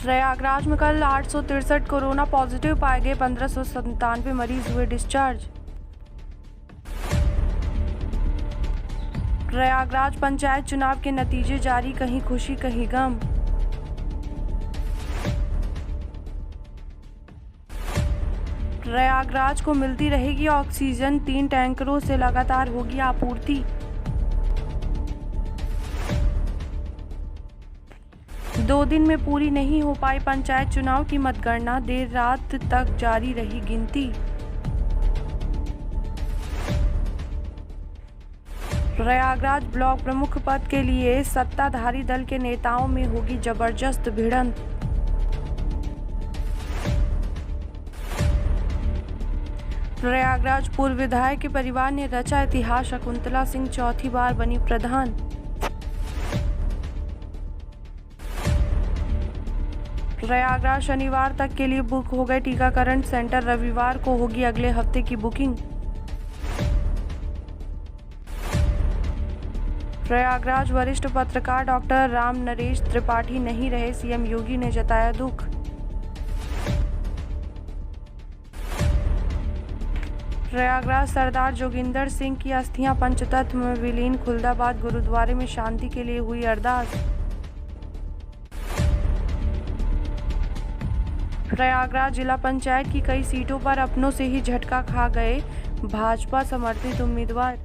प्रयागराज में कल 863 corona positive पाए गए, 1597 मरीज हुए डिस्चार्ज। प्रयागराज पंचायत चुनाव के नतीजे जारी, कहीं खुशी कहीं गम। प्रयागराज को मिलती रहेगी ऑक्सीजन, 3 टैंकरों से लगातार होगी आपूर्ति। दो दिन में पूरी नहीं हो पाई पंचायत चुनाव की मतगणना, देर रात तक जारी रही गिनती। प्रयागराज ब्लॉक प्रमुख पद के लिए सत्ताधारी दल के नेताओं में होगी जबरदस्त भिड़ंत। प्रयागराज पूर्व विधायक के परिवार ने रचा इतिहास, शकुंतला सिंह चौथी बार बनी प्रधान। प्रयागराज शनिवार तक के लिए बुक हो गए टीकाकरण सेंटर, रविवार को होगी अगले हफ्ते की बुकिंग। प्रयागराज वरिष्ठ पत्रकार डॉक्टर राम नरेश त्रिपाठी नहीं रहे, सीएम योगी ने जताया दुख। प्रयागराज सरदार जोगिंदर सिंह की अस्थियां पंचतत्व में विलीन, खुलदाबाद गुरुद्वारे में शांति के लिए हुई अरदास। प्रयागराज जिला पंचायत की कई सीटों पर अपनों से ही झटका खा गए भाजपा समर्थित उम्मीदवार।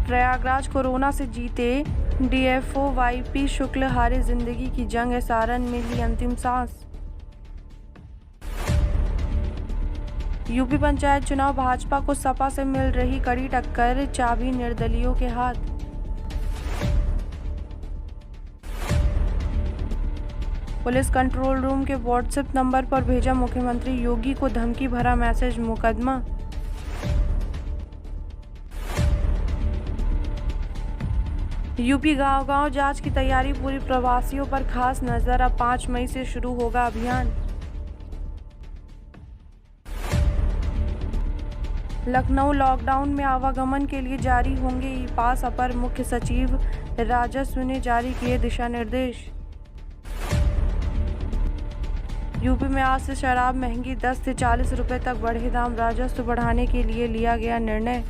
प्रयागराज कोरोना से जीते डीएफओ वाईपी शुक्ल हारे जिंदगी की जंग, एसआरएन में ली अंतिम सांस। यूपी पंचायत चुनाव, भाजपा को सपा से मिल रही कड़ी टक्कर, चाबी निर्दलीयों के हाथ। पुलिस कंट्रोल रूम के व्हाट्सएप नंबर पर भेजा मुख्यमंत्री योगी को धमकी भरा मैसेज, मुकदमा। यूपी गांव-गांव जांच की तैयारी पूरी, प्रवासियों पर खास नजर, अब 5 मई से शुरू होगा अभियान। लखनऊ लॉकडाउन में आवागमन के लिए जारी होंगे ई पास, अपर मुख्य सचिव राजस्व ने जारी किए दिशा निर्देश। यूपी में आज से शराब महंगी, 10 से 40 रुपए तक बढ़े दाम, राजस्व बढ़ाने के लिए लिया गया निर्णय।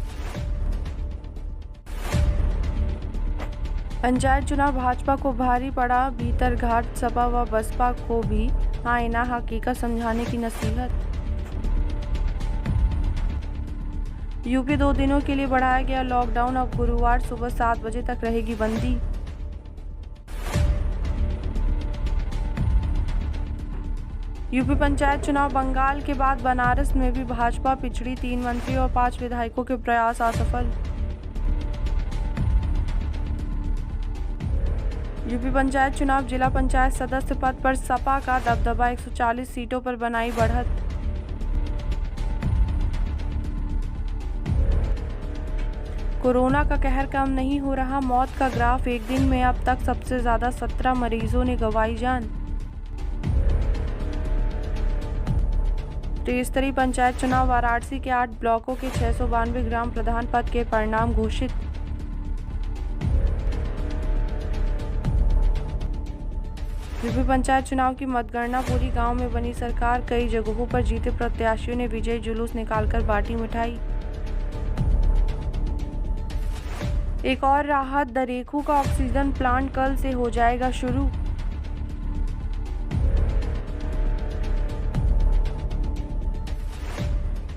पंचायत चुनाव भाजपा को भारी पड़ा भीतरघाट, सपा व बसपा को भी आईना हकीकत समझाने की नसीहत। यूपी 2 दिनों के लिए बढ़ाया गया लॉकडाउन, अब गुरुवार सुबह 7 बजे तक रहेगी बंदी। यूपी पंचायत चुनाव, बंगाल के बाद बनारस में भी भाजपा पिछड़ी, 3 मंत्री और 5 विधायकों के प्रयास असफल। यूपी पंचायत चुनाव, जिला पंचायत सदस्य पद पर सपा का दबदबा, 140 सीटों पर बनाई बढ़त। कोरोना का कहर कम नहीं हो रहा, मौत का ग्राफ, एक दिन में अब तक सबसे ज्यादा 17 मरीजों ने गंवाई जान। त्रिस्तरीय पंचायत चुनाव, वाराणसी के 8 ब्लॉकों के 692 ग्राम प्रधान पद के परिणाम घोषित। यूपी पंचायत चुनाव की मतगणना पूरी, गांव में बनी सरकार, कई जगहों पर जीते प्रत्याशियों ने विजयी जुलूस निकालकर बांटी मिठाई। एक और राहत, दरेकू का ऑक्सीजन प्लांट कल से हो जाएगा शुरू।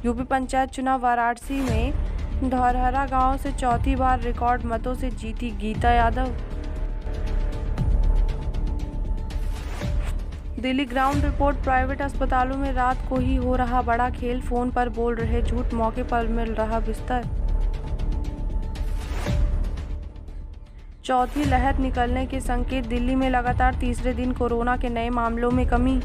यूपी पंचायत चुनाव, वाराणसी में धौरहरा गांव से चौथी बार रिकॉर्ड मतों से जीती Geeta Yadav. Delhi ground report, private अस्पतालों में रात को ही हो रहा बड़ा खेल, फोन पर बोल रहे झूठ, मौके पर मिल रहा बिस्तर। चौथी लहर निकलने के संकेत, दिल्ली में लगातार तीसरे दिन कोरोना के नए मामलों में कमी।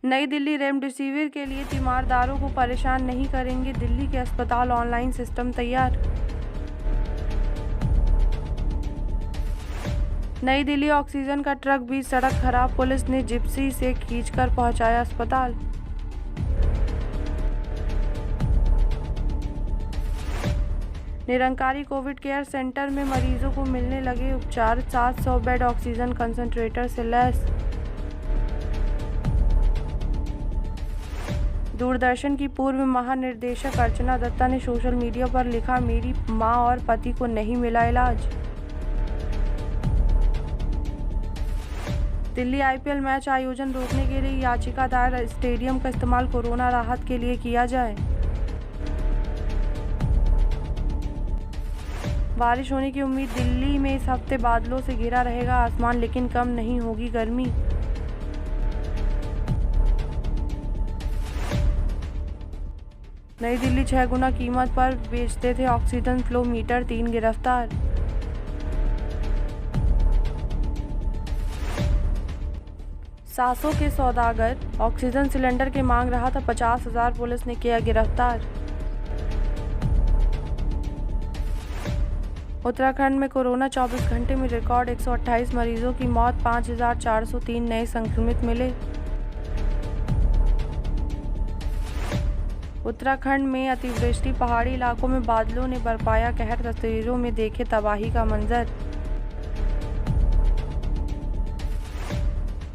नई दिल्ली, रेमडेसिविर के लिए तीमारदारों को परेशान नहीं करेंगे दिल्ली के अस्पताल, ऑनलाइन सिस्टम तैयार। नई दिल्ली, ऑक्सीजन का ट्रक बीच सड़क खराब, पुलिस ने जिप्सी से खींचकर पहुंचाया अस्पताल। निरंकारी कोविड केयर सेंटर में मरीजों को मिलने लगे उपचार, 700 बेड ऑक्सीजन कंसंट्रेटर से लैस। दूरदर्शन की पूर्व महानिदेशक अर्चना दत्ता ने सोशल मीडिया पर लिखा, मेरी मां और पति को नहीं मिला इलाज। दिल्ली आईपीएल मैच आयोजन रोकने के लिए याचिका दायर, स्टेडियम का इस्तेमाल कोरोना राहत के लिए किया जाए। बारिश होने की उम्मीद, दिल्ली में इस हफ्ते बादलों से घिरा रहेगा आसमान, लेकिन कम नहीं होगी गर्मी। नई दिल्ली 6 गुना कीमत पर बेचते थे ऑक्सीजन फ्लो मीटर, 3 गिरफ्तार। सासों के सौदागर ऑक्सीजन सिलेंडर की मांग रहा था 50,000, पुलिस ने किया गिरफ्तार। उत्तराखंड में कोरोना 24 घंटे में रिकॉर्ड 128 मरीजों की मौत, 5,403 नए संक्रमित मिले। उत्तराखंड में अतिवृष्टि, पहाड़ी इलाकों में बादलों ने बरपाया कहर, तस्वीरों में देखे तबाही का मंजर।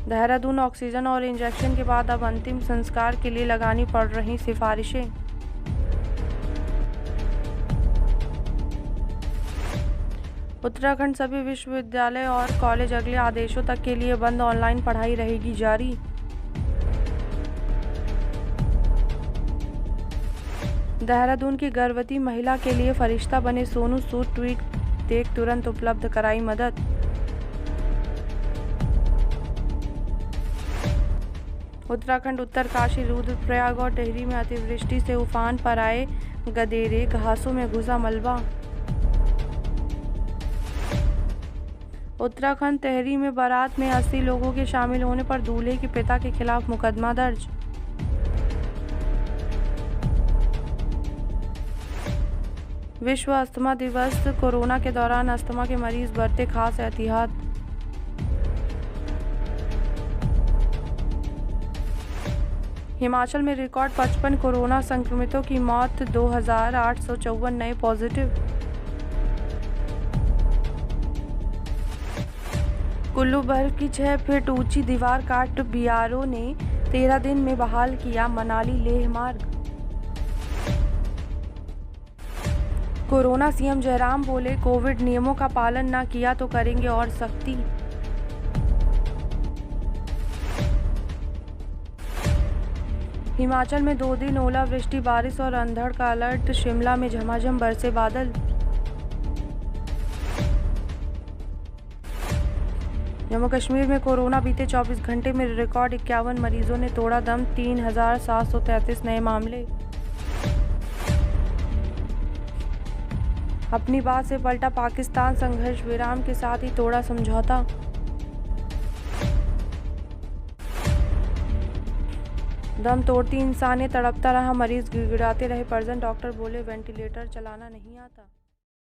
देहरादून ऑक्सीजन और इंजेक्शन के बाद अब अंतिम संस्कार के लिए लगानी पड़ रही सिफारिशें। उत्तराखंड सभी विश्वविद्यालय और कॉलेज अगले आदेशों तक के लिए बंद, ऑनलाइन पढ़ाई रहेगी जारी। देहरादून की गर्भवती महिला के लिए फरिश्ता बने सोनू सूद, ट्वीट देख तुरंत उपलब्ध कराई मदद। उत्तराखंड उत्तरकाशी, रुद्रप्रयाग और टिहरी में अतिवृष्टि से उफान पर आए गदेरे, घासों में घुसा मलबा। उत्तराखंड टिहरी में बारात में 80 लोगों के शामिल होने पर दूल्हे के पिता के खिलाफ मुकदमा दर्ज। विश्व अस्थमा दिवस, कोरोना के दौरान अस्थमा के मरीज बरते खास एहतियात। हिमाचल में रिकॉर्ड 55 कोरोना संक्रमितों की मौत, 2,854 नए पॉजिटिव। कुल्लू बर्फ की 6 फीट ऊंची दीवार काट बीआरओ ने 13 दिन में बहाल किया मनाली लेह मार्ग। कोरोना सीएम जयराम बोले, कोविड नियमों का पालन न किया तो करेंगे और सख्ती। हिमाचल में 2 दिन ओलावृष्टि, बारिश और अंधड़ का अलर्ट, शिमला में झमाझम बरसे बादल। जम्मू कश्मीर में कोरोना बीते 24 घंटे में रिकॉर्ड 51 मरीजों ने तोड़ा दम, 3,733 नए मामले। अपनी बात से पलटा पाकिस्तान, संघर्ष विराम के साथ ही तोड़ा समझौता। दम तोड़ती इंसानियत, तड़पता रहा मरीज, गिड़गिड़ाते रहे परिजन, डॉक्टर बोले वेंटिलेटर चलाना नहीं आता।